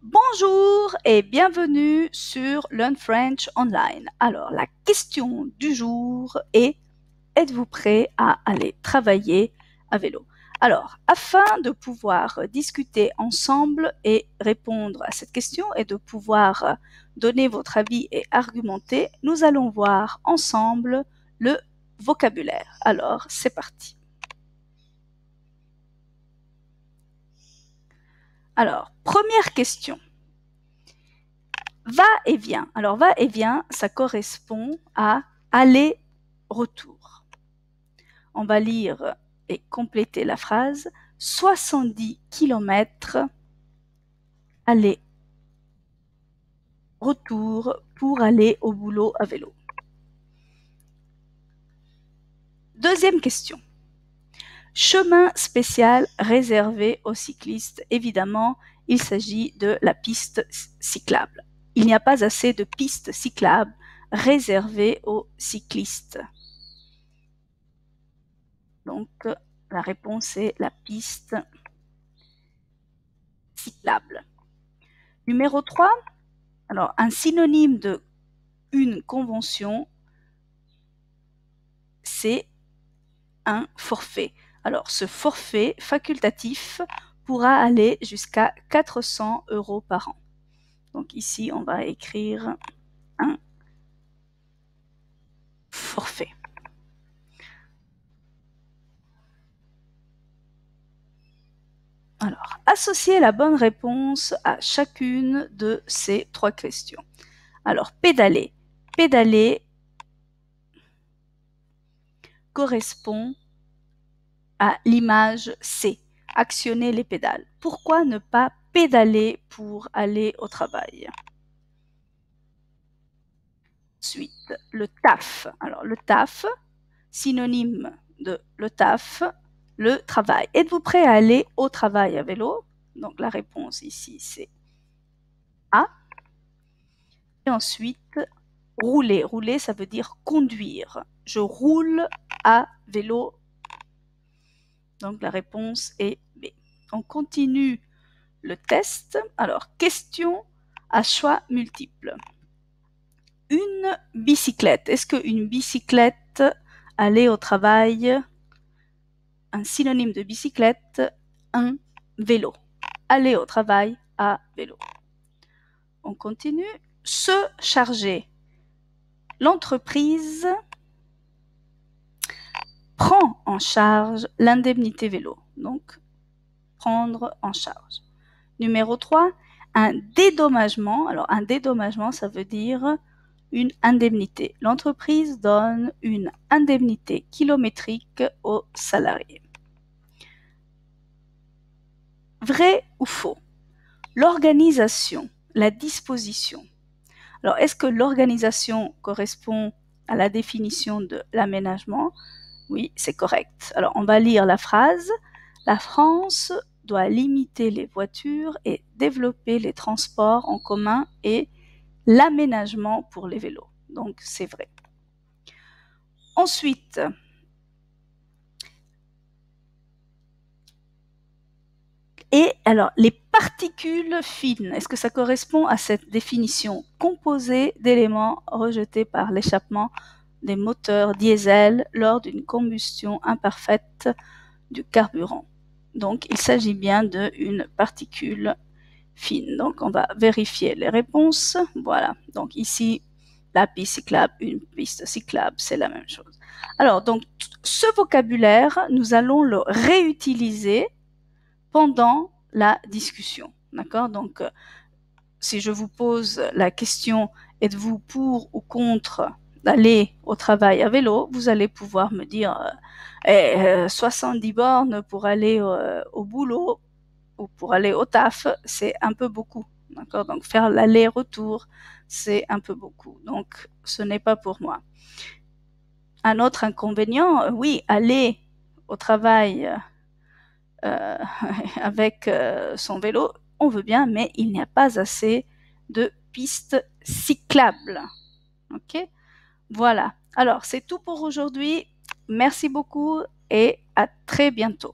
Bonjour et bienvenue sur Learn French Online. Alors, la question du jour est: êtes-vous prêt à aller travailler à vélo? Alors, afin de pouvoir discuter ensemble et répondre à cette question et de pouvoir donner votre avis et argumenter, nous allons voir ensemble le vocabulaire. Alors, c'est parti. Alors, première question. Va-et-vient. Alors, va-et-vient, ça correspond à aller-retour. On va lire et compléter la phrase. 70 km aller-retour pour aller au boulot à vélo. Deuxième question. Chemin spécial réservé aux cyclistes. Évidemment, il s'agit de la piste cyclable. Il n'y a pas assez de pistes cyclables réservées aux cyclistes. Donc, la réponse est la piste cyclable. Numéro 3, alors un synonyme de une convention, c'est un forfait. Alors, ce forfait facultatif pourra aller jusqu'à 400 € par an. Donc ici, on va écrire un forfait. Alors, associez la bonne réponse à chacune de ces trois questions. Alors, pédaler. Pédaler correspond à l'image C, actionner les pédales. Pourquoi ne pas pédaler pour aller au travail? Ensuite, le taf. Alors, le taf, synonyme de le taf, le travail. Êtes-vous prêt à aller au travail à vélo? Donc, la réponse ici, c'est A. Et ensuite, rouler. Rouler, ça veut dire conduire. Je roule à vélo. Donc, la réponse est B. On continue le test. Alors, question à choix multiples. Une bicyclette. Est-ce qu'une bicyclette, aller au travail, un synonyme de bicyclette, un vélo. Aller au travail à vélo. On continue. Se charger. L'entreprise prend en charge l'indemnité vélo. Donc, prendre en charge. Numéro 3, un dédommagement. Alors, un dédommagement, ça veut dire une indemnité. L'entreprise donne une indemnité kilométrique aux salariés. Vrai ou faux? L'organisation, la disposition. Alors, est-ce que l'organisation correspond à la définition de l'aménagement? Oui, c'est correct. Alors, on va lire la phrase. La France doit limiter les voitures et développer les transports en commun et l'aménagement pour les vélos. Donc, c'est vrai. Ensuite, et alors, les particules fines, est-ce que ça correspond à cette définition? Composé d'éléments rejetés par l'échappement des moteurs diesel lors d'une combustion imparfaite du carburant. Donc, il s'agit bien d'une particule fine. Donc, on va vérifier les réponses. Voilà. Donc, ici, la piste cyclable, une piste cyclable, c'est la même chose. Alors, donc, ce vocabulaire, nous allons le réutiliser pendant la discussion. D'accord? Donc, si je vous pose la question, êtes-vous pour ou contre d'aller au travail à vélo, vous allez pouvoir me dire 70 bornes pour aller au boulot ou pour aller au taf, c'est un peu beaucoup. D'accord? Donc, faire l'aller-retour, c'est un peu beaucoup. Donc, ce n'est pas pour moi. Un autre inconvénient, oui, aller au travail avec son vélo, on veut bien, mais il n'y a pas assez de pistes cyclables. Ok? Voilà. Alors, c'est tout pour aujourd'hui. Merci beaucoup et à très bientôt.